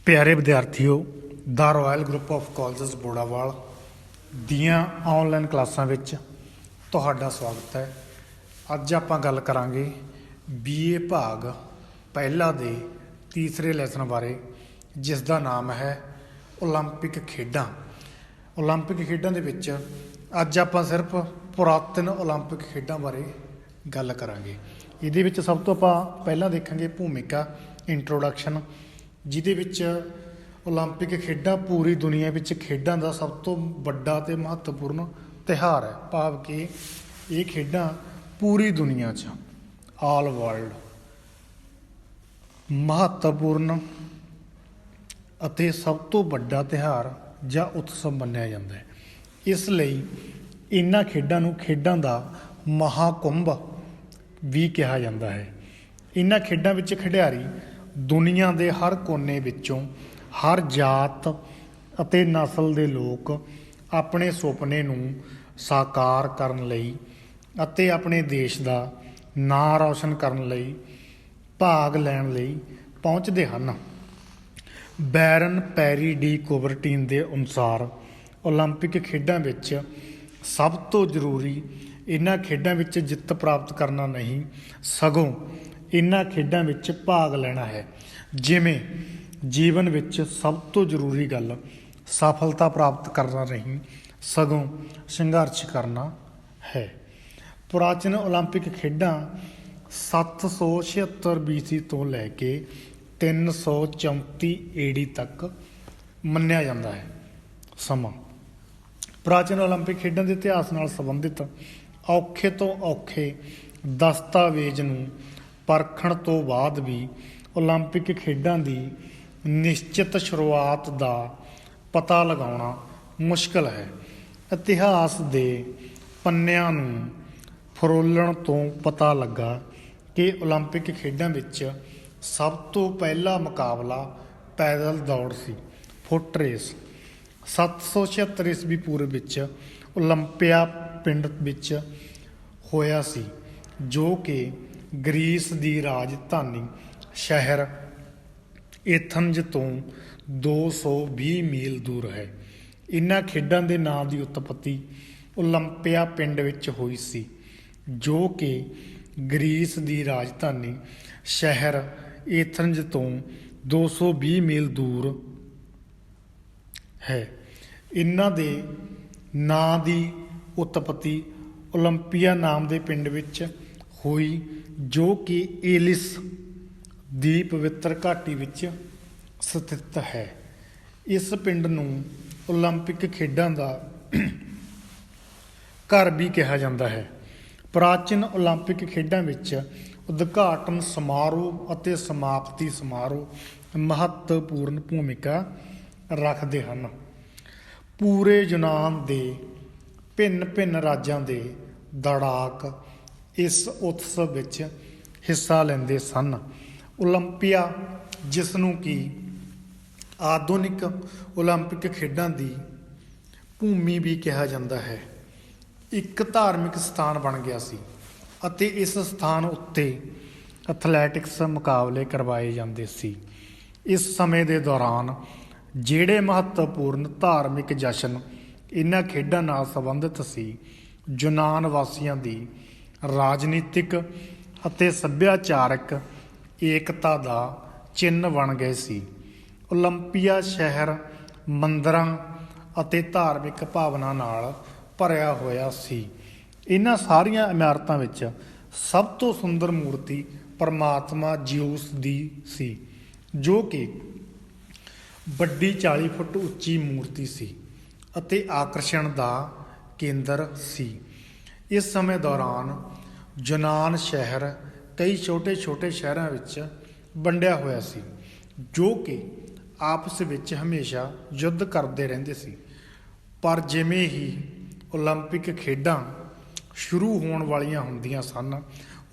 ਪਿਆਰੇ ਵਿਦਿਆਰਥੀਓ, the Royal Group of Colleges Borawal ਦੀਆਂ ਆਨਲਾਈਨ ਕਲਾਸਾਂ ਵਿੱਚ ਤੁਹਾਡਾ ਸਵਾਗਤ ਹੈ। ਅੱਜ ਆਪਾਂ ਗੱਲ ਕਰਾਂਗੇ BA ਭਾਗ ਪਹਿਲਾ ਦੇ ਤੀਸਰੇ ਲੈਸਨ ਬਾਰੇ, ਜਿਸ ਦਾ ਨਾਮ ਹੈ ਓਲੰਪਿਕ ਖੇਡਾਂ। ਓਲੰਪਿਕ ਖੇਡਾਂ ਦੇ ਵਿੱਚ ਅੱਜ ਆਪਾਂ ਸਿਰਫ ਪੁਰਾਤਨ ਓਲੰਪਿਕ ਖੇਡਾਂ ਬਾਰੇ ਗੱਲ ਕਰਾਂਗੇ। ਇਹਦੇ ਵਿੱਚ ਸਭ ਤੋਂ ਆਪਾਂ ਪਹਿਲਾਂ ਦੇਖਾਂਗੇ ਭੂਮਿਕਾ, ਇੰਟਰੋਡਕਸ਼ਨ, ਜਿਹਦੇ ਵਿੱਚ ਓਲੰਪਿਕ ਖੇਡਾਂ ਪੂਰੀ ਦੁਨੀਆ ਵਿੱਚ ਖੇਡਾਂ ਦਾ ਸਭ ਤੋਂ ਵੱਡਾ ਅਤੇ ਮਹੱਤਵਪੂਰਨ ਤਿਉਹਾਰ ਹੈ। ਭਾਵ ਕਿ ਇਹ ਖੇਡਾਂ ਪੂਰੀ ਦੁਨੀਆ 'ਚ ਆਲ ਵਰਲਡ ਮਹੱਤਵਪੂਰਨ ਅਤੇ ਸਭ ਤੋਂ ਵੱਡਾ ਤਿਉਹਾਰ ਜਾਂ ਉਤਸਵ ਮੰਨਿਆ ਜਾਂਦਾ ਹੈ। ਇਸ ਲਈ ਇਹਨਾਂ ਖੇਡਾਂ ਨੂੰ ਖੇਡਾਂ ਦਾ ਮਹਾਕੁੰਭ ਵੀ ਕਿਹਾ ਜਾਂਦਾ ਹੈ। ਇਹਨਾਂ ਖੇਡਾਂ ਵਿੱਚ ਖਿਡਾਰੀ ਦੁਨੀਆ ਦੇ ਹਰ ਕੋਨੇ ਵਿੱਚੋਂ, ਹਰ ਜਾਤ ਅਤੇ ਨਸਲ ਦੇ ਲੋਕ ਆਪਣੇ ਸੁਪਨੇ ਨੂੰ ਸਾਕਾਰ ਕਰਨ ਲਈ ਅਤੇ ਆਪਣੇ ਦੇਸ਼ ਦਾ ਨਾਂ ਰੌਸ਼ਨ ਕਰਨ ਲਈ ਭਾਗ ਲੈਣ ਲਈ ਪਹੁੰਚਦੇ ਹਨ। ਬੈਰਨ ਪੈਰੀ ਡੀ ਕੋਬਰਟੀਨ ਦੇ ਅਨੁਸਾਰ ਓਲੰਪਿਕ ਖੇਡਾਂ ਵਿੱਚ ਸਭ ਤੋਂ ਜ਼ਰੂਰੀ ਇਹਨਾਂ ਖੇਡਾਂ ਵਿੱਚ ਜਿੱਤ ਪ੍ਰਾਪਤ ਕਰਨਾ ਨਹੀਂ, ਸਗੋਂ ਇਹਨਾਂ ਖੇਡਾਂ ਵਿੱਚ ਭਾਗ ਲੈਣਾ ਹੈ। ਜਿਵੇਂ ਜੀਵਨ ਵਿੱਚ ਸਭ ਤੋਂ ਜ਼ਰੂਰੀ ਗੱਲ ਸਫਲਤਾ ਪ੍ਰਾਪਤ ਕਰਨਾ ਨਹੀਂ, ਸਗੋਂ ਸੰਘਰਸ਼ ਕਰਨਾ ਹੈ। ਪੁਰਾਤਨ ਓਲੰਪਿਕ ਖੇਡਾਂ 776 BC ਤੋਂ ਲੈ ਕੇ 334 AD ਤੱਕ ਮੰਨਿਆ ਜਾਂਦਾ ਹੈ ਸਮਾਂ। ਪ੍ਰਾਚੀਨ ਓਲੰਪਿਕ ਖੇਡਾਂ ਦੇ ਇਤਿਹਾਸ ਨਾਲ ਸੰਬੰਧਿਤ ਔਖੇ ਤੋਂ ਔਖੇ ਦਸਤਾਵੇਜ਼ ਨੂੰ ਪਰਖਣ ਤੋਂ ਬਾਅਦ ਵੀ ਓਲੰਪਿਕ ਖੇਡਾਂ ਦੀ ਨਿਸ਼ਚਿਤ ਸ਼ੁਰੂਆਤ ਦਾ ਪਤਾ ਲਗਾਉਣਾ ਮੁਸ਼ਕਲ ਹੈ। ਇਤਿਹਾਸ ਦੇ ਪੰਨਿਆਂ ਨੂੰ ਫਰੋਲਣ ਤੋਂ ਪਤਾ ਲੱਗਾ ਕਿ ਓਲੰਪਿਕ ਖੇਡਾਂ ਵਿੱਚ ਸਭ ਤੋਂ ਪਹਿਲਾ ਮੁਕਾਬਲਾ ਪੈਦਲ ਦੌੜ ਸੀ, ਫੁੱਟ ਰੇਸ। 776 ਈਸਵੀ ਪੂਰਵ ਵਿੱਚ ਓਲੰਪੀਆ ਪਿੰਡ ਵਿੱਚ ਹੋਇਆ ਸੀ, ਜੋ ਕਿ ਗਰੀਸ ਦੀ ਰਾਜਧਾਨੀ ਸ਼ਹਿਰ ਏਥਨਜ਼ ਤੋਂ 220 ਮੀਲ ਦੂਰ ਹੈ। ਇਹਨਾਂ ਖੇਡਾਂ ਦੇ ਨਾਂ ਦੀ ਉਤਪਤੀ ਓਲੰਪੀਆ ਪਿੰਡ ਵਿੱਚ ਹੋਈ ਸੀ, ਜੋ ਕਿ ਗਰੀਸ ਦੀ ਰਾਜਧਾਨੀ ਸ਼ਹਿਰ ਏਥਨਜ਼ ਤੋਂ 220 ਮੀਲ ਦੂਰ ਹੈ। ਇਹਨਾਂ ਦੇ ਨਾਂ ਦੀ ਉਤਪਤੀ ਓਲੰਪੀਆ ਨਾਮ ਦੇ ਪਿੰਡ ਵਿੱਚ ਹੋਈ, ਜੋ ਕਿ ਏਲਿਸ ਦੀ ਪਵਿੱਤਰ ਘਾਟੀ ਵਿੱਚ ਸਥਿਤ ਹੈ। ਇਸ ਪਿੰਡ ਨੂੰ ਓਲੰਪਿਕ ਖੇਡਾਂ ਦਾ ਘਰ ਵੀ ਕਿਹਾ ਜਾਂਦਾ ਹੈ। ਪ੍ਰਾਚੀਨ ਓਲੰਪਿਕ ਖੇਡਾਂ ਵਿੱਚ ਉਦਘਾਟਨ ਸਮਾਰੋਹ ਅਤੇ ਸਮਾਪਤੀ ਸਮਾਰੋਹ ਮਹੱਤਵਪੂਰਨ ਭੂਮਿਕਾ ਰੱਖਦੇ ਹਨ। ਪੂਰੇ ਯੂਨਾਨ ਦੇ ਭਿੰਨ-ਭਿੰਨ ਰਾਜਾਂ ਦੇ ਦੌੜਾਕ ਇਸ ਉਤਸਵ ਵਿੱਚ ਹਿੱਸਾ ਲੈਂਦੇ ਸਨ। ਓਲੰਪੀਆ, ਜਿਸ ਨੂੰ ਕਿ ਆਧੁਨਿਕ ਓਲੰਪਿਕ ਖੇਡਾਂ ਦੀ ਭੂਮੀ ਵੀ ਕਿਹਾ ਜਾਂਦਾ ਹੈ, ਇੱਕ ਧਾਰਮਿਕ ਸਥਾਨ ਬਣ ਗਿਆ ਸੀ ਅਤੇ ਇਸ ਸਥਾਨ ਉੱਤੇ ਐਥਲੈਟਿਕਸ ਮੁਕਾਬਲੇ ਕਰਵਾਏ ਜਾਂਦੇ ਸੀ। ਇਸ ਸਮੇਂ ਦੇ ਦੌਰਾਨ ਜਿਹੜੇ ਮਹੱਤਵਪੂਰਨ ਧਾਰਮਿਕ ਜਸ਼ਨ ਇਹਨਾਂ ਖੇਡਾਂ ਨਾਲ ਸੰਬੰਧਿਤ ਸੀ, ਯੂਨਾਨ ਵਾਸੀਆਂ ਦੀ ਰਾਜਨੀਤਿਕ ਅਤੇ ਸੱਭਿਆਚਾਰਕ ਏਕਤਾ ਦਾ ਚਿੰਨ੍ਹ ਬਣ ਗਏ ਸੀ। ਓਲੰਪੀਆ ਸ਼ਹਿਰ ਮੰਦਰਾਂ ਅਤੇ ਧਾਰਮਿਕ ਭਾਵਨਾ ਨਾਲ ਭਰਿਆ ਹੋਇਆ ਸੀ। ਇਹਨਾਂ ਸਾਰੀਆਂ ਇਮਾਰਤਾਂ ਵਿੱਚ ਸਭ ਤੋਂ ਸੁੰਦਰ ਮੂਰਤੀ ਪਰਮਾਤਮਾ ਜਿਊਸ ਦੀ ਸੀ, ਜੋ ਕਿ ਵੱਡੀ 40 ਫੁੱਟ ਉੱਚੀ ਮੂਰਤੀ ਸੀ ਅਤੇ ਆਕਰਸ਼ਣ ਦਾ ਕੇਂਦਰ ਸੀ। ਇਸ ਸਮੇਂ ਦੌਰਾਨ ਯੂਨਾਨ ਸ਼ਹਿਰ ਕਈ ਛੋਟੇ-ਛੋਟੇ ਸ਼ਹਿਰਾਂ ਵਿੱਚ ਵੰਡਿਆ ਹੋਇਆ ਸੀ, ਜੋ ਕਿ ਆਪਸ ਵਿੱਚ ਹਮੇਸ਼ਾ ਯੁੱਧ ਕਰਦੇ ਰਹਿੰਦੇ ਸੀ। ਪਰ ਜਿਵੇਂ ਹੀ ਓਲੰਪਿਕ ਖੇਡਾਂ ਸ਼ੁਰੂ ਹੋਣ ਵਾਲੀਆਂ ਹੁੰਦੀਆਂ ਸਨ,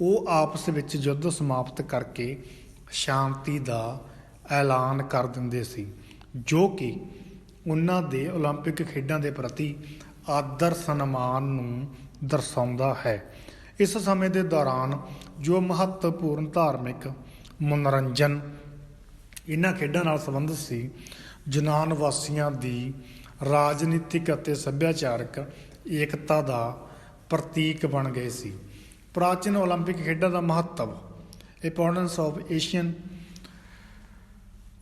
ਉਹ ਆਪਸ ਵਿੱਚ ਯੁੱਧ ਸਮਾਪਤ ਕਰਕੇ ਸ਼ਾਂਤੀ ਦਾ ਐਲਾਨ ਕਰ ਦਿੰਦੇ ਸੀ, ਜੋ ਕਿ ਉਹਨਾਂ ਦੇ ਓਲੰਪਿਕ ਖੇਡਾਂ ਦੇ ਪ੍ਰਤੀ ਆਦਰ ਸਨਮਾਨ ਨੂੰ ਦਰਸਾਉਂਦਾ ਹੈ। ਇਸ ਸਮੇਂ ਦੇ ਦੌਰਾਨ ਜੋ ਮਹੱਤਵਪੂਰਨ ਧਾਰਮਿਕ ਮਨੋਰੰਜਨ ਇਹਨਾਂ ਖੇਡਾਂ ਨਾਲ ਸੰਬੰਧਿਤ ਸੀ। ਯੂਨਾਨ ਵਾਸੀਆਂ ਦੀ ਰਾਜਨੀਤਿਕ ਅਤੇ ਸੱਭਿਆਚਾਰਕ ਏਕਤਾ ਦਾ ਪ੍ਰਤੀਕ ਬਣ ਗਏ ਸੀ। ਪ੍ਰਾਚੀਨ ਓਲੰਪਿਕ ਖੇਡਾਂ ਦਾ ਮਹੱਤਵ, importance of Asian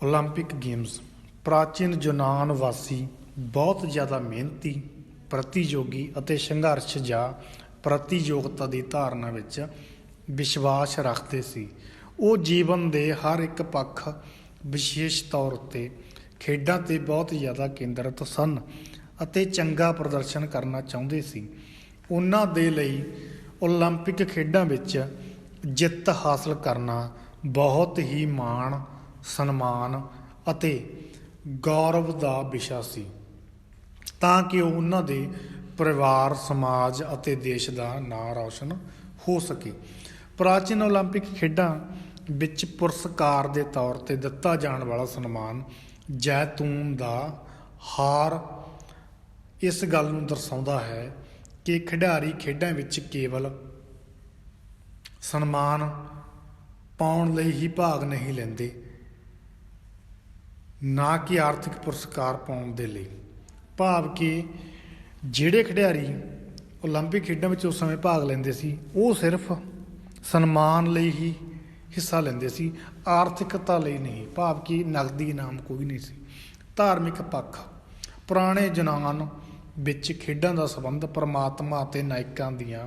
Olympic games. ਪ੍ਰਾਚੀਨ ਯੂਨਾਨ ਵਾਸੀ ਬਹੁਤ ਜ਼ਿਆਦਾ ਮਿਹਨਤੀ, ਪ੍ਰਤੀਯੋਗੀ ਅਤੇ ਸੰਘਰਸ਼ ਜਾਂ ਪ੍ਰਤੀਯੋਗਤਾ ਦੀ ਧਾਰਨਾ ਵਿੱਚ ਵਿਸ਼ਵਾਸ ਰੱਖਦੇ ਸੀ। ਉਹ ਜੀਵਨ ਦੇ ਹਰ ਇੱਕ ਪੱਖ, ਵਿਸ਼ੇਸ਼ ਤੌਰ ਉੱਤੇ ਖੇਡਾਂ 'ਤੇ ਬਹੁਤ ਜ਼ਿਆਦਾ ਕੇਂਦਰਿਤ ਸਨ ਅਤੇ ਚੰਗਾ ਪ੍ਰਦਰਸ਼ਨ ਕਰਨਾ ਚਾਹੁੰਦੇ ਸੀ। ਉਹਨਾਂ ਦੇ ਲਈ ਓਲੰਪਿਕ ਖੇਡਾਂ ਵਿੱਚ ਜਿੱਤ ਹਾਸਲ ਕਰਨਾ ਬਹੁਤ ਹੀ ਮਾਣ, ਸਨਮਾਨ ਅਤੇ ਗੌਰਵ ਦਾ ਵਿਸ਼ਾ ਸੀ, ਤਾਂ ਕਿ ਉਹਨਾਂ ਦੇ ਪਰਿਵਾਰ, ਸਮਾਜ ਅਤੇ ਦੇਸ਼ ਦਾ ਨਾਂ ਰੌਸ਼ਨ ਹੋ ਸਕੇ। ਪ੍ਰਾਚੀਨ ਓਲੰਪਿਕ ਖੇਡਾਂ ਵਿੱਚ ਪੁਰਸਕਾਰ ਦੇ ਤੌਰ 'ਤੇ ਦਿੱਤਾ ਜਾਣ ਵਾਲਾ ਸਨਮਾਨ ਜੈਤੂਨ ਦਾ ਹਾਰ ਇਸ ਗੱਲ ਨੂੰ ਦਰਸਾਉਂਦਾ ਹੈ ਕਿ ਖਿਡਾਰੀ ਖੇਡਾਂ ਵਿੱਚ ਕੇਵਲ ਸਨਮਾਨ ਪਾਉਣ ਲਈ ਹੀ ਭਾਗ ਨਹੀਂ ਲੈਂਦੇ, ਨਾ ਕਿ ਆਰਥਿਕ ਪੁਰਸਕਾਰ ਪਾਉਣ ਦੇ ਲਈ। ਭਾਵ ਕਿ ਜਿਹੜੇ ਖਿਡਾਰੀ ਓਲੰਪਿਕ ਖੇਡਾਂ ਵਿੱਚ ਉਸ ਸਮੇਂ ਭਾਗ ਲੈਂਦੇ ਸੀ, ਉਹ ਸਿਰਫ ਸਨਮਾਨ ਲਈ ਹੀ ਹਿੱਸਾ ਲੈਂਦੇ ਸੀ, ਆਰਥਿਕਤਾ ਲਈ ਨਹੀਂ। ਭਾਵ ਕਿ ਨਕਦੀ ਇਨਾਮ ਕੋਈ ਨਹੀਂ ਸੀ। ਧਾਰਮਿਕ ਪੱਖ, ਪੁਰਾਣੇ ਯੂਨਾਨ ਵਿੱਚ ਖੇਡਾਂ ਦਾ ਸੰਬੰਧ ਪਰਮਾਤਮਾ ਅਤੇ ਨਾਇਕਾਂ ਦੀਆਂ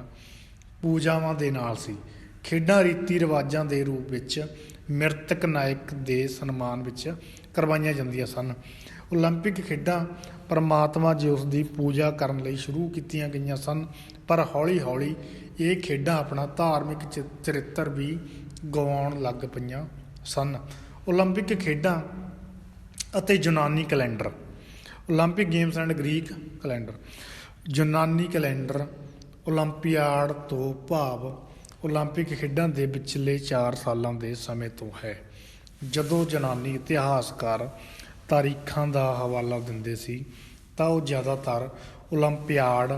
ਪੂਜਾਵਾਂ ਦੇ ਨਾਲ ਸੀ। ਖੇਡਾਂ ਰੀਤੀ ਰਿਵਾਜਾਂ ਦੇ ਰੂਪ ਵਿੱਚ ਮ੍ਰਿਤਕ ਨਾਇਕ ਦੇ ਸਨਮਾਨ ਵਿੱਚ ਕਰਵਾਈਆਂ ਜਾਂਦੀਆਂ ਸਨ। ਓਲੰਪਿਕ ਖੇਡਾਂ ਪਰਮਾਤਮਾ ਜਿਉਸ ਦੀ ਪੂਜਾ ਕਰਨ ਲਈ ਸ਼ੁਰੂ ਕੀਤੀਆਂ ਗਈਆਂ ਸਨ, ਪਰ ਹੌਲੀ ਹੌਲੀ ਇਹ ਖੇਡਾਂ ਆਪਣਾ ਧਾਰਮਿਕ ਚਰਿੱਤਰ ਵੀ ਗਵਾਉਣ ਲੱਗ ਪਈਆਂ ਸਨ। ਓਲੰਪਿਕ ਖੇਡਾਂ ਅਤੇ ਯੂਨਾਨੀ calendar. Olympic games and Greek calendar. ਯੂਨਾਨੀ ਕੈਲੰਡਰ ਓਲੰਪੀਆਡ ਤੋਂ ਭਾਵ ਓਲੰਪਿਕ ਖੇਡਾਂ ਦੇ ਵਿਚਲੇ 4 ਸਾਲਾਂ ਦੇ ਸਮੇਂ ਤੋਂ ਹੈ, ਜਦੋਂ ਯੂਨਾਨੀ ਇਤਿਹਾਸਕਾਰ ਤਾਰੀਖਾਂ ਦਾ ਹਵਾਲਾ ਦਿੰਦੇ ਸੀ ਤਾਂ ਉਹ ਜ਼ਿਆਦਾਤਰ ਓਲੰਪੀਆਡ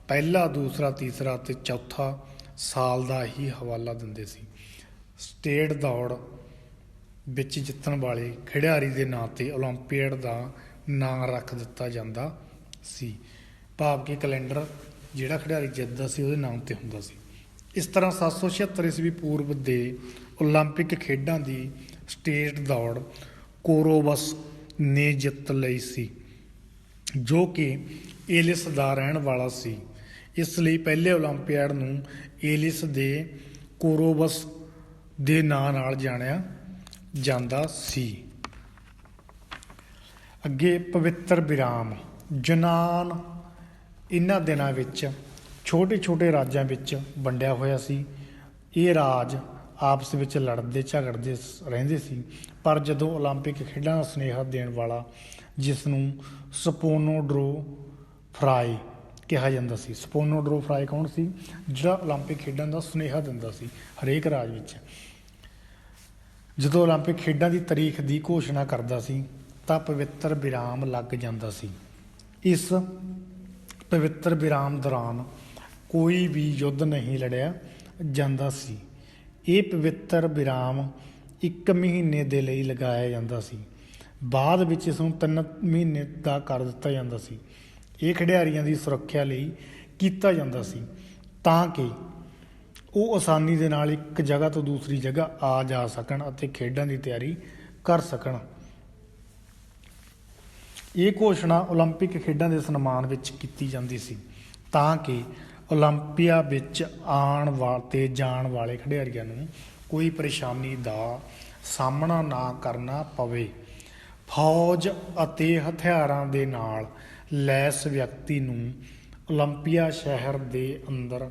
ਪਹਿਲਾ, ਦੂਸਰਾ, ਤੀਸਰਾ ਅਤੇ ਚੌਥਾ ਸਾਲ ਦਾ ਹੀ ਹਵਾਲਾ ਦਿੰਦੇ ਸੀ। ਸਟੇਟ ਦੌੜ ਵਿੱਚ ਜਿੱਤਣ ਵਾਲੇ ਖਿਡਾਰੀ ਦੇ ਨਾਂ 'ਤੇ ਓਲੰਪੀਆਡ ਦਾ ਨਾਂ ਰੱਖ ਦਿੱਤਾ ਜਾਂਦਾ ਸੀ। ਭਾਵ ਕਿ ਕੈਲੰਡਰ ਜਿਹੜਾ ਖਿਡਾਰੀ ਜਿੱਤਦਾ ਸੀ ਉਹਦੇ ਨਾਮ 'ਤੇ ਹੁੰਦਾ ਸੀ। ਇਸ ਤਰ੍ਹਾਂ 776 ਈਸਵੀ ਪੂਰਵ ਦੇ ਓਲੰਪਿਕ ਖੇਡਾਂ ਦੀ ਸਟੇਟ ਦੌੜ ਕੋਰੋਵਸ ਨੇ ਜਿੱਤ ਲਈ ਸੀ, ਜੋ ਕਿ ਏਲਿਸ ਦਾ ਰਹਿਣ ਵਾਲਾ ਸੀ। ਇਸ ਲਈ ਪਹਿਲੇ ਓਲੰਪੀਆਡ ਨੂੰ ਏਲਿਸ ਦੇ ਕੋਰੋਵਸ ਦੇ ਨਾਂ ਨਾਲ ਜਾਣਿਆ ਜਾਂਦਾ ਸੀ। ਅੱਗੇ ਪਵਿੱਤਰ ਵਿਰਾਮ। ਯੂਨਾਨ ਇਹਨਾਂ ਦਿਨਾਂ ਵਿੱਚ ਛੋਟੇ ਛੋਟੇ ਰਾਜਾਂ ਵਿੱਚ ਵੰਡਿਆ ਹੋਇਆ ਸੀ। ਇਹ ਰਾਜ ਆਪਸ ਵਿੱਚ ਲੜਦੇ ਝਗੜਦੇ ਰਹਿੰਦੇ ਸੀ, ਪਰ ਜਦੋਂ ਓਲੰਪਿਕ ਖੇਡਾਂ ਦਾ ਸੁਨੇਹਾ ਦੇਣ ਵਾਲਾ, ਜਿਸ ਨੂੰ ਸਪੋਨੋਡਰੋ ਫਰਾਈ ਕਿਹਾ ਜਾਂਦਾ ਸੀ। ਸਪੋਨੋਡਰੋ ਫਰਾਈ ਕੌਣ ਸੀ? ਜਿਹੜਾ ਓਲੰਪਿਕ ਖੇਡਾਂ ਦਾ ਸੁਨੇਹਾ ਦਿੰਦਾ ਸੀ ਹਰੇਕ ਰਾਜ ਵਿੱਚ। ਜਦੋਂ ਓਲੰਪਿਕ ਖੇਡਾਂ ਦੀ ਤਾਰੀਖ ਦੀ ਘੋਸ਼ਣਾ ਕਰਦਾ ਸੀ ਤਾਂ ਪਵਿੱਤਰ ਵਿਰਾਮ ਲੱਗ ਜਾਂਦਾ ਸੀ। ਇਸ ਪਵਿੱਤਰ ਵਿਰਾਮ ਦੌਰਾਨ ਕੋਈ ਵੀ ਯੁੱਧ ਨਹੀਂ ਲੜਿਆ ਜਾਂਦਾ ਸੀ। ਇਹ ਪਵਿੱਤਰ ਵਿਰਾਮ 1 ਮਹੀਨੇ ਦੇ ਲਈ ਲਗਾਇਆ ਜਾਂਦਾ ਸੀ। ਬਾਅਦ ਵਿੱਚ ਇਸ ਨੂੰ 3 ਮਹੀਨੇ ਦਾ ਕਰ ਦਿੱਤਾ ਜਾਂਦਾ ਸੀ। ਇਹ ਖਿਡਾਰੀਆਂ ਦੀ ਸੁਰੱਖਿਆ ਲਈ ਕੀਤਾ ਜਾਂਦਾ ਸੀ, ਤਾਂ ਕਿ ਉਹ ਆਸਾਨੀ ਦੇ ਨਾਲ ਇੱਕ ਜਗ੍ਹਾ ਤੋਂ ਦੂਸਰੀ ਜਗ੍ਹਾ ਆ ਜਾ ਸਕਣ ਅਤੇ ਖੇਡਾਂ ਦੀ ਤਿਆਰੀ ਕਰ ਸਕਣ। ਇਹ ਘੋਸ਼ਣਾ ਓਲੰਪਿਕ ਖੇਡਾਂ ਦੇ ਸਨਮਾਨ ਵਿੱਚ ਕੀਤੀ ਜਾਂਦੀ ਸੀ, ਤਾਂ ਕਿ ਓਲੰਪੀਆ ਵਿੱਚ ਆਉਣ ਤੇ ਜਾਣ ਵਾਲੇ ਖਿਡਾਰੀਆਂ ਨੂੰ ਕੋਈ ਪਰੇਸ਼ਾਨੀ ਦਾ ਸਾਹਮਣਾ ਨਾ ਕਰਨਾ ਪਵੇ। ਫੌਜ ਅਤੇ ਹਥਿਆਰਾਂ ਦੇ ਨਾਲ ਲੈਸ ਵਿਅਕਤੀ ਨੂੰ ਓਲੰਪੀਆ ਸ਼ਹਿਰ ਦੇ ਅੰਦਰ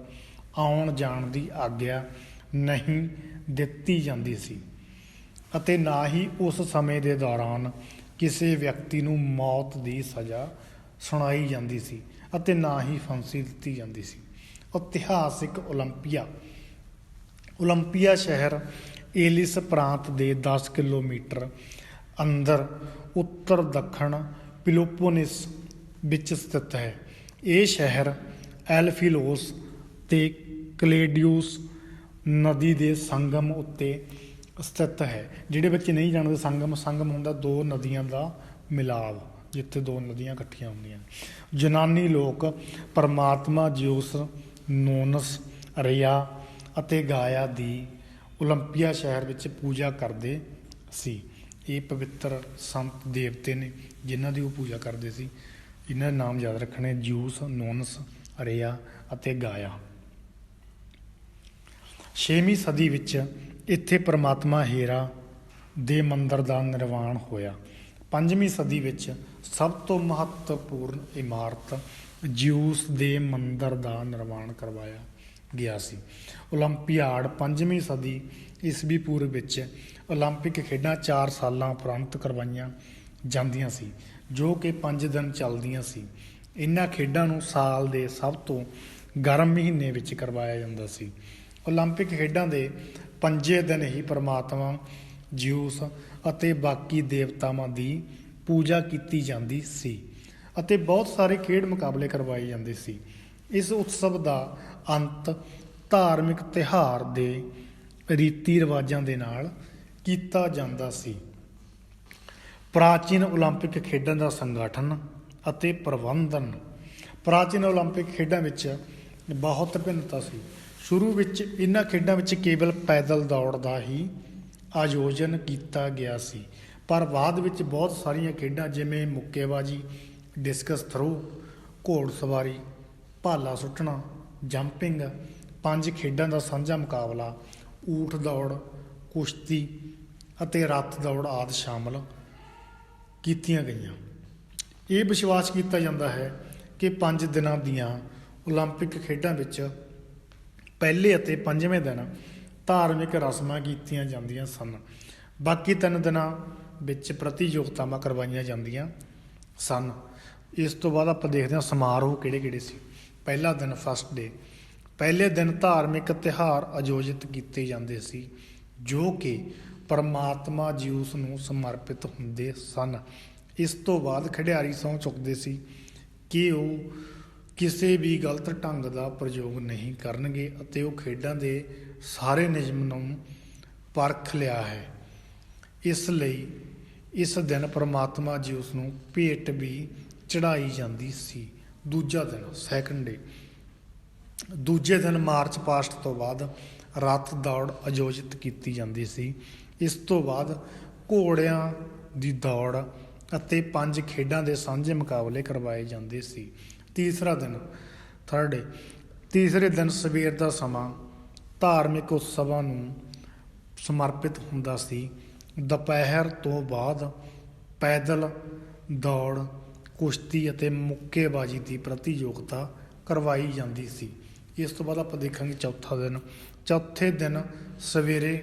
ਆਉਣ ਜਾਣ ਦੀ ਆਗਿਆ ਨਹੀਂ ਦਿੱਤੀ ਜਾਂਦੀ ਸੀ, ਅਤੇ ਨਾ ਹੀ ਉਸ ਸਮੇਂ ਦੇ ਦੌਰਾਨ ਕਿਸੇ ਵਿਅਕਤੀ ਨੂੰ ਮੌਤ ਦੀ ਸਜ਼ਾ ਸੁਣਾਈ ਜਾਂਦੀ ਸੀ, ਅਤੇ ਨਾ ਹੀ ਫਾਂਸੀ ਦਿੱਤੀ ਜਾਂਦੀ ਸੀ। ਇਤਿਹਾਸਿਕ ਓਲੰਪੀਆ ਸ਼ਹਿਰ ਏਲਿਸ ਪ੍ਰਾਂਤ ਦੇ 10 ਕਿਲੋਮੀਟਰ ਅੰਦਰ ਉੱਤਰ ਦੱਖਣ ਪਿਲੋਪੋਨੇਸ ਵਿੱਚ ਸਥਿਤ ਹੈ। ਇਹ ਸ਼ਹਿਰ ਐਲਫੀਲੋਸ ਤੇ ਕਲੇਡੀਊਸ ਨਦੀ ਦੇ ਸੰਗਮ ਉੱਤੇ ਸਥਿਤ ਹੈ। ਜਿਹੜੇ ਬੱਚੇ ਨਹੀਂ ਜਾਣਦੇ, ਸੰਗਮ ਹੁੰਦਾ ਦੋ ਨਦੀਆਂ ਦਾ ਮਿਲਾਪ, ਜਿੱਥੇ ਦੋ ਨਦੀਆਂ ਇਕੱਠੀਆਂ ਹੁੰਦੀਆਂ ਨੇ। ਯੂਨਾਨੀ ਲੋਕ ਪਰਮਾਤਮਾ ਜਿਊਸ, ਨੋਨਸ, ਰਿਆ ਅਤੇ ਗਾਇਆ ਦੀ ਓਲੰਪੀਆ ਸ਼ਹਿਰ ਵਿੱਚ ਪੂਜਾ ਕਰਦੇ ਸੀ। ਇਹ ਪਵਿੱਤਰ ਸੰਤ ਦੇਵਤੇ ਨੇ ਜਿਨ੍ਹਾਂ ਦੀ ਉਹ ਪੂਜਾ ਕਰਦੇ ਸੀ। ਇਹਨਾਂ ਦੇ ਨਾਮ ਯਾਦ ਰੱਖਣੇ: ਜਿਊਸ, ਨੋਨਸ, ਰਿਆ ਅਤੇ ਗਾਇਆ। 6ਵੀਂ ਸਦੀ ਵਿੱਚ ਇੱਥੇ ਪਰਮਾਤਮਾ ਹੇਰਾ ਦੇ ਮੰਦਰ ਦਾ ਨਿਰਮਾਣ ਹੋਇਆ। 5ਵੀਂ ਸਦੀ ਵਿੱਚ ਸਭ ਤੋਂ ਮਹੱਤਵਪੂਰਨ ਇਮਾਰਤ ਜਿਊਸ ਦੇ ਮੰਦਰ ਦਾ ਨਿਰਮਾਣ ਕਰਵਾਇਆ ਗਿਆ ਸੀ। ਓਲੰਪੀਆਡ 5ਵੀਂ ਸਦੀ ਈਸਵੀ ਪੂਰਵ ਵਿੱਚ ਓਲੰਪਿਕ ਖੇਡਾਂ 4 ਸਾਲਾਂ ਉਪਰੰਤ ਕਰਵਾਈਆਂ ਜਾਂਦੀਆਂ ਸੀ, ਜੋ ਕਿ 5 ਦਿਨ ਚੱਲਦੀਆਂ ਸੀ। ਇਹਨਾਂ ਖੇਡਾਂ ਨੂੰ ਸਾਲ ਦੇ ਸਭ ਤੋਂ ਗਰਮ ਮਹੀਨੇ ਵਿੱਚ ਕਰਵਾਇਆ ਜਾਂਦਾ ਸੀ। ਓਲੰਪਿਕ ਖੇਡਾਂ ਦੇ 5 ਦਿਨ ਹੀ ਪਰਮਾਤਮਾ ਜਿਊਸ ਅਤੇ ਬਾਕੀ ਦੇਵਤਾਵਾਂ ਦੀ ਪੂਜਾ ਕੀਤੀ ਜਾਂਦੀ ਸੀ ਅਤੇ ਬਹੁਤ ਸਾਰੇ ਖੇਡ ਮੁਕਾਬਲੇ ਕਰਵਾਏ ਜਾਂਦੇ ਸੀ। ਇਸ ਉਤਸਵ ਦਾ ਅੰਤ ਧਾਰਮਿਕ ਤਿਉਹਾਰ ਦੇ ਰੀਤੀ ਰਿਵਾਜਾਂ ਦੇ ਨਾਲ ਕੀਤਾ ਜਾਂਦਾ ਸੀ। ਪ੍ਰਾਚੀਨ ਓਲੰਪਿਕ ਖੇਡਾਂ ਦਾ ਸੰਗਠਨ ਅਤੇ ਪ੍ਰਬੰਧਨ। ਪ੍ਰਾਚੀਨ ਓਲੰਪਿਕ ਖੇਡਾਂ ਵਿੱਚ ਬਹੁਤ ਭਿੰਨਤਾ ਸੀ। ਸ਼ੁਰੂ ਵਿੱਚ ਇਹਨਾਂ ਖੇਡਾਂ ਵਿੱਚ ਕੇਵਲ ਪੈਦਲ ਦੌੜ ਦਾ ਹੀ ਆਯੋਜਨ ਕੀਤਾ ਗਿਆ ਸੀ, ਪਰ ਬਾਅਦ ਵਿੱਚ ਬਹੁਤ ਸਾਰੀਆਂ ਖੇਡਾਂ ਜਿਵੇਂ ਮੁੱਕੇਬਾਜ਼ੀ, ਡਿਸਕਸ ਥਰੋ, ਘੋੜਸਵਾਰੀ, ਭਾਲਾ ਸੁੱਟਣਾ, ਜੰਪਿੰਗ, 5 ਖੇਡਾਂ ਦਾ ਸਾਂਝਾ ਮੁਕਾਬਲਾ, ਊਠ ਦੌੜ, ਕੁਸ਼ਤੀ ਅਤੇ ਰੱਥ ਦੌੜ ਆਦਿ ਸ਼ਾਮਲ ਕੀਤੀਆਂ ਗਈਆਂ। ਇਹ ਵਿਸ਼ਵਾਸ ਕੀਤਾ ਜਾਂਦਾ ਹੈ ਕਿ 5 ਦਿਨਾਂ ਦੀਆਂ ਓਲੰਪਿਕ ਖੇਡਾਂ ਵਿੱਚ ਪਹਿਲੇ ਅਤੇ 5ਵੇਂ ਦਿਨ ਧਾਰਮਿਕ ਰਸਮਾਂ ਕੀਤੀਆਂ ਜਾਂਦੀਆਂ ਸਨ। ਬਾਕੀ 3 ਦਿਨਾਂ ਵਿੱਚ ਪ੍ਰਤੀਯੋਗਤਾਵਾਂ ਕਰਵਾਈਆਂ ਜਾਂਦੀਆਂ ਸਨ। ਇਸ ਤੋਂ ਬਾਅਦ ਆਪਾਂ ਦੇਖਦੇ ਹਾਂ ਸਮਾਰੋਹ ਕਿਹੜੇ ਸੀ। ਪਹਿਲਾ ਦਿਨ, ਫਸਟ ਡੇ। ਪਹਿਲੇ ਦਿਨ ਧਾਰਮਿਕ ਤਿਉਹਾਰ ਆਯੋਜਿਤ ਕੀਤੇ ਜਾਂਦੇ ਸੀ ਜੋ ਕਿ ਪਰਮਾਤਮਾ ਜਿਊਸ ਨੂੰ ਸਮਰਪਿਤ ਹੁੰਦੇ ਸਨ। ਇਸ ਤੋਂ ਬਾਅਦ ਖਿਡਾਰੀ ਸਹੁੰ ਚੁੱਕਦੇ ਸੀ ਕਿ ਉਹ ਕਿਸੇ ਵੀ ਗਲਤ ਢੰਗ ਦਾ ਪ੍ਰਯੋਗ ਨਹੀਂ ਕਰਨਗੇ ਅਤੇ ਉਹ ਖੇਡਾਂ ਦੇ ਸਾਰੇ ਨਿਯਮ ਨੂੰ ਪਰਖ ਲਿਆ ਹੈ। ਇਸ ਲਈ ਇਸ ਦਿਨ ਪਰਮਾਤਮਾ ਜਿਊਸ ਨੂੰ ਭੇਟ ਵੀ ਚੜਾਈ ਜਾਂਦੀ ਸੀ। ਦੂਜਾ ਦਿਨ, ਸੈਕੰਡ ਡੇ। ਦੂਜੇ ਦਿਨ ਮਾਰਚ ਪਾਸਟ ਤੋਂ ਬਾਅਦ ਰੱਥ ਦੌੜ ਆਯੋਜਿਤ ਕੀਤੀ ਜਾਂਦੀ ਸੀ। ਇਸ ਤੋਂ ਬਾਅਦ ਘੋੜਿਆਂ ਦੀ ਦੌੜ ਅਤੇ 5 ਖੇਡਾਂ ਦੇ ਸਾਂਝੇ ਮੁਕਾਬਲੇ ਕਰਵਾਏ ਜਾਂਦੇ ਸੀ। ਤੀਸਰਾ ਦਿਨ, ਥਰਡ ਡੇ। ਤੀਸਰੇ ਦਿਨ ਸਵੇਰ ਦਾ ਸਮਾਂ ਧਾਰਮਿਕ ਉਤਸਵਾਂ ਨੂੰ ਸਮਰਪਿਤ ਹੁੰਦਾ ਸੀ। ਦੁਪਹਿਰ ਤੋਂ ਬਾਅਦ ਪੈਦਲ ਦੌੜ, ਕੁਸ਼ਤੀ ਅਤੇ ਮੁੱਕੇਬਾਜ਼ੀ ਦੀ ਪ੍ਰਤੀਯੋਗਤਾ ਕਰਵਾਈ ਜਾਂਦੀ ਸੀ। ਇਸ ਤੋਂ ਬਾਅਦ ਆਪਾਂ ਦੇਖਾਂਗੇ ਚੌਥਾ ਦਿਨ। ਚੌਥੇ ਦਿਨ ਸਵੇਰੇ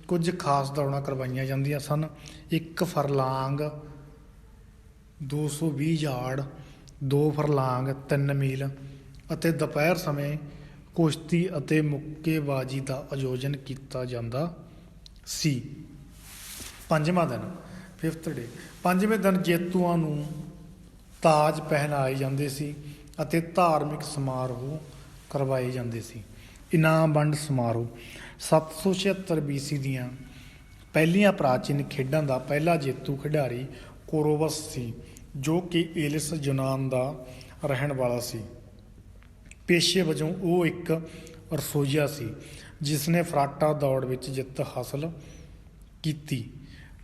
ਕੁਝ ਖਾਸ ਦੌੜਾਂ ਕਰਵਾਈਆਂ ਜਾਂਦੀਆਂ ਸਨ। 1 ਫਰਲਾਂਗ 220 ਯਾਰਡ, 2 ਫਰਲਾਂਗ 3 ਮੀਲ ਅਤੇ ਦੁਪਹਿਰ ਸਮੇਂ ਕੁਸ਼ਤੀ ਅਤੇ ਮੁੱਕੇਬਾਜ਼ੀ ਦਾ ਆਯੋਜਨ ਕੀਤਾ ਜਾਂਦਾ ਸੀ। ਪੰਜਵਾਂ ਦਿਨ, ਫਿਫਥ ਡੇ। 5ਵੇਂ ਦਿਨ ਜੇਤੂਆਂ ਨੂੰ ਤਾਜ ਪਹਿਨਾਏ ਜਾਂਦੇ ਸੀ ਅਤੇ ਧਾਰਮਿਕ ਸਮਾਰੋਹ ਕਰਵਾਏ ਜਾਂਦੇ ਸੀ। ਇਨਾਮ ਵੰਡ ਸਮਾਰੋਹ। 776 BC ਦੀਆਂ ਪਹਿਲੀਆਂ ਪ੍ਰਾਚੀਨ ਖੇਡਾਂ ਦਾ ਪਹਿਲਾ ਜੇਤੂ ਖਿਡਾਰੀ ਕੋਰੋਵਸ ਸੀ, ਜੋ ਕਿ ਏਲਿਸ ਯੂਨਾਨ ਦਾ ਰਹਿਣ ਵਾਲਾ ਸੀ। ਪੇਸ਼ੇ ਵਜੋਂ ਉਹ ਇੱਕ ਰਸੋਈਆ ਸੀ ਜਿਸ ਨੇ ਫਰਾਟਾ ਦੌੜ ਵਿੱਚ ਜਿੱਤ ਹਾਸਲ ਕੀਤੀ।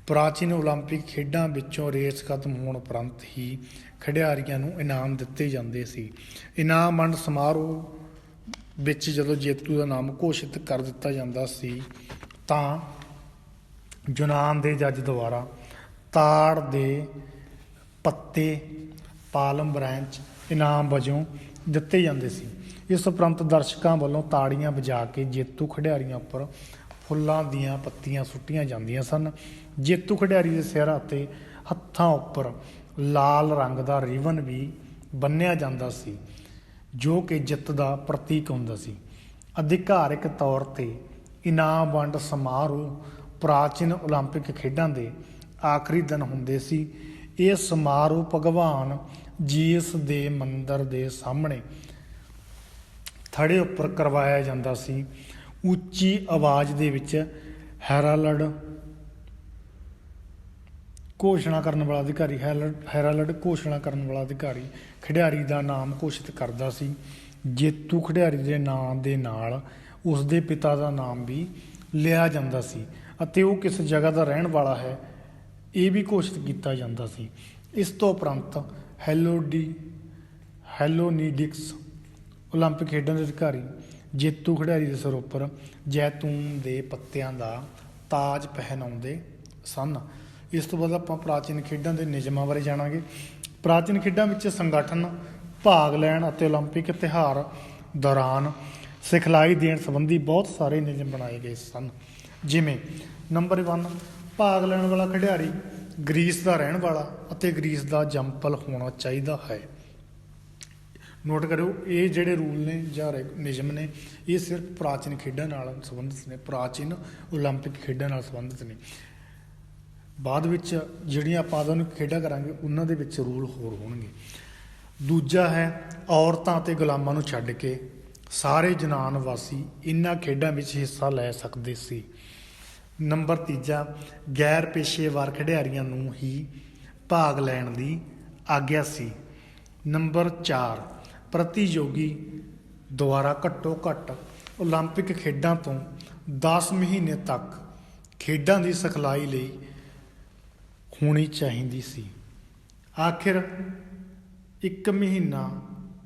ਪ੍ਰਾਚੀਨ ਓਲੰਪਿਕ ਖੇਡਾਂ ਵਿੱਚੋਂ ਰੇਸ ਖਤਮ ਹੋਣ ਉਪਰੰਤ ਹੀ ਖਿਡਾਰੀਆਂ ਨੂੰ ਇਨਾਮ ਦਿੱਤੇ ਜਾਂਦੇ ਸੀ। ਇਨਾਮ ਵੰਡ ਸਮਾਰੋਹ ਵਿੱਚ ਜਦੋਂ ਜੇਤੂ ਦਾ ਨਾਮ ਘੋਸ਼ਿਤ ਕਰ ਦਿੱਤਾ ਜਾਂਦਾ ਸੀ ਤਾਂ ਯੂਨਾਨ ਦੇ ਜੱਜ ਦੁਆਰਾ ਤਾੜ ਦੇ ਪੱਤੇ, ਪਾਲਮ ਬ੍ਰਾਂਚ ਇਨਾਮ ਵਜੋਂ ਦਿੱਤੇ ਜਾਂਦੇ ਸੀ। ਇਸ ਉਪਰੰਤ ਦਰਸ਼ਕਾਂ ਵੱਲੋਂ ਤਾੜੀਆਂ ਵਜਾ ਕੇ ਜੇਤੂ ਖਿਡਾਰੀਆਂ ਉੱਪਰ ਫੁੱਲਾਂ ਦੀਆਂ ਪੱਤੀਆਂ ਸੁੱਟੀਆਂ ਜਾਂਦੀਆਂ ਸਨ। ਜੇਤੂ ਖਿਡਾਰੀ ਦੇ ਸਿਰ ਅਤੇ ਹੱਥਾਂ ਉੱਪਰ ਲਾਲ ਰੰਗ ਦਾ ਰਿਬਨ ਵੀ ਬੰਨ੍ਹਿਆ ਜਾਂਦਾ ਸੀ ਜੋ ਕਿ ਜਿੱਤ ਦਾ ਪ੍ਰਤੀਕ ਹੁੰਦਾ ਸੀ। ਅਧਿਕਾਰਿਕ ਤੌਰ 'ਤੇ ਇਨਾਮ ਵੰਡ ਸਮਾਰੋਹ ਪ੍ਰਾਚੀਨ ਓਲੰਪਿਕ ਖੇਡਾਂ ਦੇ ਆਖਰੀ ਦਿਨ ਹੁੰਦੇ ਸੀ। ਇਹ ਸਮਾਰੋਹ ਭਗਵਾਨ ਜੀਸਸ ਦੇ ਮੰਦਰ ਦੇ ਸਾਹਮਣੇ ਥੜੇ ਉੱਪਰ ਕਰਵਾਇਆ ਜਾਂਦਾ ਸੀ। ਉੱਚੀ ਆਵਾਜ਼ ਦੇ ਵਿੱਚ ਹੈਰਾਲਡ ਘੋਸ਼ਣਾ ਕਰਨ ਵਾਲਾ ਅਧਿਕਾਰੀ, ਹੈਰਾਲਡ ਘੋਸ਼ਣਾ ਕਰਨ ਵਾਲਾ ਅਧਿਕਾਰੀ ਖਿਡਾਰੀ ਦਾ ਨਾਮ ਘੋਸ਼ਿਤ ਕਰਦਾ ਸੀ। ਜੇਤੂ ਖਿਡਾਰੀ ਦੇ ਨਾਂ ਦੇ ਨਾਲ ਉਸ ਦੇ ਪਿਤਾ ਦਾ ਨਾਮ ਵੀ ਲਿਆ ਜਾਂਦਾ ਸੀ ਅਤੇ ਉਹ ਕਿਸ ਜਗ੍ਹਾ ਦਾ ਰਹਿਣ ਵਾਲਾ ਹੈ ਇਹ ਵੀ ਘੋਸ਼ਿਤ ਕੀਤਾ ਜਾਂਦਾ ਸੀ। ਇਸ ਤੋਂ ਉਪਰੰਤ ਹੈਲੋਨੀਡਿਕਸ ਓਲੰਪਿਕ ਖੇਡਾਂ ਦੇ ਅਧਿਕਾਰੀ ਜੇਤੂ ਖਿਡਾਰੀ ਦੇ ਸਿਰ ਉੱਪਰ ਜੈਤੂਨ ਦੇ ਪੱਤਿਆਂ ਦਾ ਤਾਜ ਪਹਿਨਾਉਂਦੇ ਸਨ। ਇਸ ਤੋਂ ਬਾਅਦ ਆਪਾਂ ਪ੍ਰਾਚੀਨ ਖੇਡਾਂ ਦੇ ਨਿਯਮਾਂ ਬਾਰੇ ਜਾਣਾਂਗੇ। ਪ੍ਰਾਚੀਨ ਖੇਡਾਂ ਵਿੱਚ ਸੰਗਠਨ, ਭਾਗ ਲੈਣ ਅਤੇ ਓਲੰਪਿਕ ਤਿਉਹਾਰ ਦੌਰਾਨ ਸਿਖਲਾਈ ਦੇਣ ਸੰਬੰਧੀ ਬਹੁਤ ਸਾਰੇ ਨਿਯਮ ਬਣਾਏ ਗਏ ਸਨ। ਜਿਵੇਂ ਨੰਬਰ 1, ਭਾਗ ਲੈਣ ਵਾਲਾ ਖਿਡਾਰੀ ਗ੍ਰੀਸ ਦਾ ਰਹਿਣ ਵਾਲਾ ਅਤੇ ਗ੍ਰੀਸ ਦਾ ਜੰਮਪਲ ਹੋਣਾ ਚਾਹੀਦਾ ਹੈ। ਨੋਟ ਕਰਿਓ, ਇਹ ਜਿਹੜੇ ਰੂਲ ਨੇ ਜਾਂ ਨਿਯਮ ਨੇ ਇਹ ਸਿਰਫ ਪ੍ਰਾਚੀਨ ਖੇਡਾਂ ਨਾਲ ਸੰਬੰਧਿਤ ਨੇ, ਪ੍ਰਾਚੀਨ ਓਲੰਪਿਕ ਖੇਡਾਂ ਨਾਲ ਸੰਬੰਧਿਤ ਨੇ। ਬਾਅਦ ਵਿੱਚ ਜਿਹੜੀਆਂ ਆਪਾਂ ਆਧੁਨਿਕ ਖੇਡਾਂ ਕਰਾਂਗੇ ਉਹਨਾਂ ਦੇ ਵਿੱਚ ਰੂਲ ਹੋਰ ਹੋਣਗੇ। ਦੂਜਾ ਹੈ ਔਰਤਾਂ ਅਤੇ ਗੁਲਾਮਾਂ ਨੂੰ ਛੱਡ ਕੇ ਸਾਰੇ ਜਨਾਨ ਵਾਸੀ ਇਹਨਾਂ ਖੇਡਾਂ ਵਿੱਚ ਹਿੱਸਾ ਲੈ ਸਕਦੇ ਸੀ। ਨੰਬਰ 3, ਗੈਰ ਪੇਸ਼ੇਵਰ ਖਿਡਾਰੀਆਂ ਨੂੰ ਹੀ ਭਾਗ ਲੈਣ ਦੀ ਆਗਿਆ ਸੀ। ਨੰਬਰ 4, ਪ੍ਰਤੀਯੋਗੀ ਦੁਆਰਾ ਘੱਟੋ ਘੱਟ ਓਲੰਪਿਕ ਖੇਡਾਂ ਤੋਂ 10 ਮਹੀਨੇ ਤੱਕ ਖੇਡਾਂ ਦੀ ਸਿਖਲਾਈ ਲਈ ਹੋਣੀ ਚਾਹੀਦੀ ਸੀ। ਆਖਿਰ 1 ਮਹੀਨਾ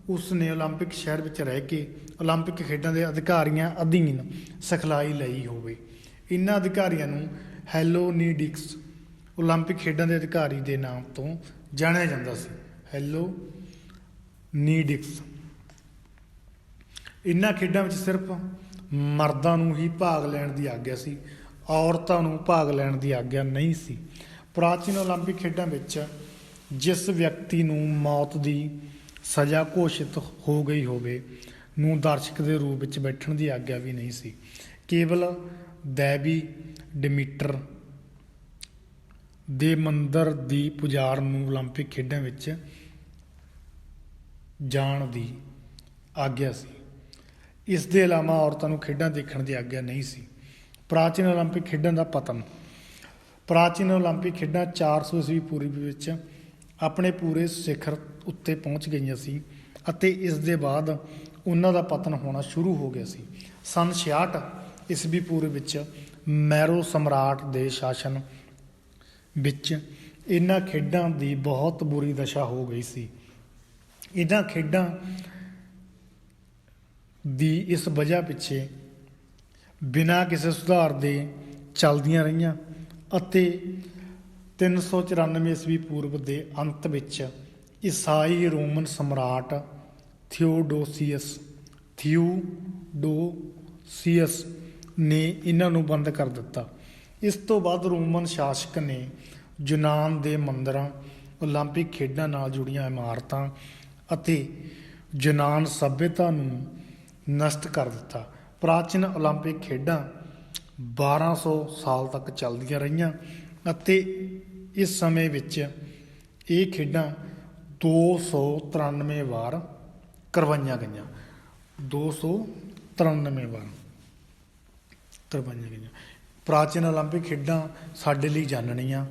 ਉਸ ਨੇ ਓਲੰਪਿਕ ਸ਼ਹਿਰ ਵਿੱਚ ਰਹਿ ਕੇ ਓਲੰਪਿਕ ਖੇਡਾਂ ਦੇ ਅਧਿਕਾਰੀਆਂ ਅਧੀਨ ਸਿਖਲਾਈ ਲਈ ਹੋਵੇ। ਇਹਨਾਂ ਅਧਿਕਾਰੀਆਂ ਨੂੰ ਹੈਲੋਨੀਡਿਕਸ ਓਲੰਪਿਕ ਖੇਡਾਂ ਦੇ ਅਧਿਕਾਰੀ ਦੇ ਨਾਮ ਤੋਂ ਜਾਣਿਆ ਜਾਂਦਾ ਸੀ। ਹੈਲੋਨੀਡਿਕਸ। ਇਹਨਾਂ ਖੇਡਾਂ ਵਿੱਚ ਸਿਰਫ ਮਰਦਾਂ ਨੂੰ ਹੀ ਭਾਗ ਲੈਣ ਦੀ ਆਗਿਆ ਸੀ, ਔਰਤਾਂ ਨੂੰ ਭਾਗ ਲੈਣ ਦੀ ਆਗਿਆ ਨਹੀਂ ਸੀ। ਪ੍ਰਾਚੀਨ ਓਲੰਪਿਕ ਖੇਡਾਂ ਵਿੱਚ ਜਿਸ ਵਿਅਕਤੀ ਨੂੰ ਮੌਤ ਦੀ ਸਜ਼ਾ ਘੋਸ਼ਿਤ ਹੋ ਗਈ ਹੋਵੇ ਨੂੰ ਦਰਸ਼ਕ ਦੇ ਰੂਪ ਵਿੱਚ ਬੈਠਣ ਦੀ ਆਗਿਆ ਵੀ ਨਹੀਂ ਸੀ। ਕੇਵਲ ਦੇਵੀ ਡਿਮੀਟਰ ਦੇ ਮੰਦਰ ਦੀ ਪੁਜਾਰ ਨੂੰ ਓਲੰਪਿਕ ਖੇਡਾਂ ਵਿੱਚ ਜਾਣ ਦੀ ਆਗਿਆ ਸੀ। ਇਸ ਦੇ ਇਲਾਵਾ ਔਰਤਾਂ ਨੂੰ ਖੇਡਾਂ ਦੇਖਣ ਦੀ ਆਗਿਆ ਨਹੀਂ ਸੀ। ਪ੍ਰਾਚੀਨ ਓਲੰਪਿਕ ਖੇਡਾਂ ਦਾ ਪਤਨ। ਪ੍ਰਾਚੀਨ ਓਲੰਪਿਕ ਖੇਡਾਂ 400 ਈਸਵੀ ਪੂਰਵ ਵਿੱਚ ਆਪਣੇ ਪੂਰੇ ਸਿਖਰ ਉੱਤੇ ਪਹੁੰਚ ਗਈਆਂ ਸੀ ਅਤੇ ਇਸ ਦੇ ਬਾਅਦ ਉਹਨਾਂ ਦਾ ਪਤਨ ਹੋਣਾ ਸ਼ੁਰੂ ਹੋ ਗਿਆ ਸੀ। ਸੰਨ 66 ਈਸਵੀ ਪੂਰਵ ਵਿੱਚ ਮੈਰੋ ਸਮਰਾਟ ਦੇ ਸ਼ਾਸਨ ਵਿੱਚ ਇਹਨਾਂ ਖੇਡਾਂ ਦੀ ਬਹੁਤ ਬੁਰੀ ਦਸ਼ਾ ਹੋ ਗਈ ਸੀ। ਇਹਨਾਂ ਖੇਡਾਂ ਦੀ ਇਸ ਵਜ੍ਹਾ ਪਿੱਛੇ ਬਿਨਾਂ ਕਿਸੇ ਸੁਧਾਰ ਦੇ ਚੱਲਦੀਆਂ ਰਹੀਆਂ ਅਤੇ 394 ਈਸਵੀ ਪੂਰਵ ਦੇ ਅੰਤ ਵਿੱਚ ਈਸਾਈ ਰੋਮਨ ਸਮਰਾਟ ਥਿਊਡੋਸੀਅਸ ਨੇ ਇਹਨਾਂ ਨੂੰ ਬੰਦ ਕਰ ਦਿੱਤਾ। ਇਸ ਤੋਂ ਬਾਅਦ ਰੋਮਨ ਸ਼ਾਸਕ ਨੇ ਯੂਨਾਨ ਦੇ ਮੰਦਰਾਂ, ਓਲੰਪਿਕ ਖੇਡਾਂ ਨਾਲ ਜੁੜੀਆਂ ਇਮਾਰਤਾਂ ਅਤੇ ਯੂਨਾਨ ਸੱਭਿਅਤਾ ਨੂੰ ਨਸ਼ਟ ਕਰ ਦਿੱਤਾ। ਪ੍ਰਾਚੀਨ ਓਲੰਪਿਕ ਖੇਡਾਂ 1200 ਸਾਲ ਤੱਕ ਚੱਲਦੀਆਂ ਰਹੀਆਂ ਅਤੇ ਇਸ ਸਮੇਂ ਵਿੱਚ ਇਹ ਖੇਡਾਂ 293 ਵਾਰ ਕਰਵਾਈਆਂ ਗਈਆਂ। 293 ਵਾਰ ਕਰਵਾਈਆਂ ਗਈਆਂ। ਪ੍ਰਾਚੀਨ ਓਲੰਪਿਕ ਖੇਡਾਂ ਸਾਡੇ ਲਈ ਜਾਣਨੀਆਂ,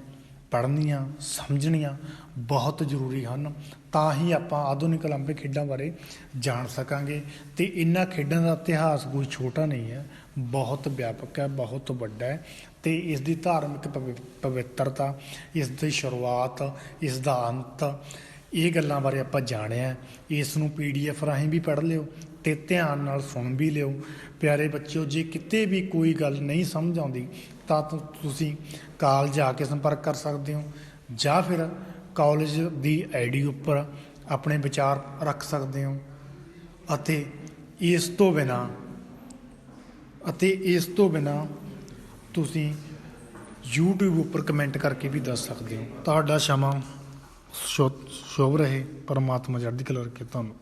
ਪੜ੍ਹਨੀਆਂ, ਸਮਝਣੀਆਂ ਬਹੁਤ ਜ਼ਰੂਰੀ ਹਨ। ਤਾਂ ਹੀ ਆਪਾਂ ਆਧੁਨਿਕ ਓਲੰਪਿਕ ਖੇਡਾਂ ਬਾਰੇ ਜਾਣ ਸਕਾਂਗੇ। ਅਤੇ ਇਹਨਾਂ ਖੇਡਾਂ ਦਾ ਇਤਿਹਾਸ ਕੋਈ ਛੋਟਾ ਨਹੀਂ ਹੈ, ਬਹੁਤ ਵਿਆਪਕ ਹੈ, ਬਹੁਤ ਵੱਡਾ ਹੈ। ਅਤੇ ਇਸ ਦੀ ਧਾਰਮਿਕ ਪਵਿੱਤਰਤਾ, ਇਸ ਦੀ ਸ਼ੁਰੂਆਤ, ਇਸ ਦਾ ਅੰਤ, ਇਹ ਗੱਲਾਂ ਬਾਰੇ ਆਪਾਂ ਜਾਣਿਆ। ਇਸ ਨੂੰ PDF ਰਾਹੀਂ ਵੀ ਪੜ੍ਹ ਲਿਓ ਅਤੇ ਧਿਆਨ ਨਾਲ ਸੁਣ ਵੀ ਲਿਓ। ਪਿਆਰੇ ਬੱਚਿਓ, ਜੇ ਕਿਤੇ ਵੀ ਕੋਈ ਗੱਲ ਨਹੀਂ ਸਮਝ ਆਉਂਦੀ ਤਾਂ ਤੁਸੀਂ ਕਾਲਜ ਆ ਕੇ ਸੰਪਰਕ ਕਰ ਸਕਦੇ ਹੋ ਜਾਂ ਫਿਰ ਕਾਲਜ ਦੀ ID ਉੱਪਰ ਆਪਣੇ ਵਿਚਾਰ ਰੱਖ ਸਕਦੇ ਹੋ। ਅਤੇ ਇਸ ਤੋਂ ਬਿਨਾਂ ਤੁਸੀਂ YouTube ਉੱਪਰ ਕਮੈਂਟ ਕਰਕੇ ਵੀ ਦੱਸ ਸਕਦੇ ਹੋ। ਤੁਹਾਡਾ ਸਮਾਂ ਸ਼ੁਭ ਰਹੇ। ਪਰਮਾਤਮਾ ਚੜ੍ਹਦੀ ਕਲਾ ਰੱਖੇ ਤੁਹਾਨੂੰ।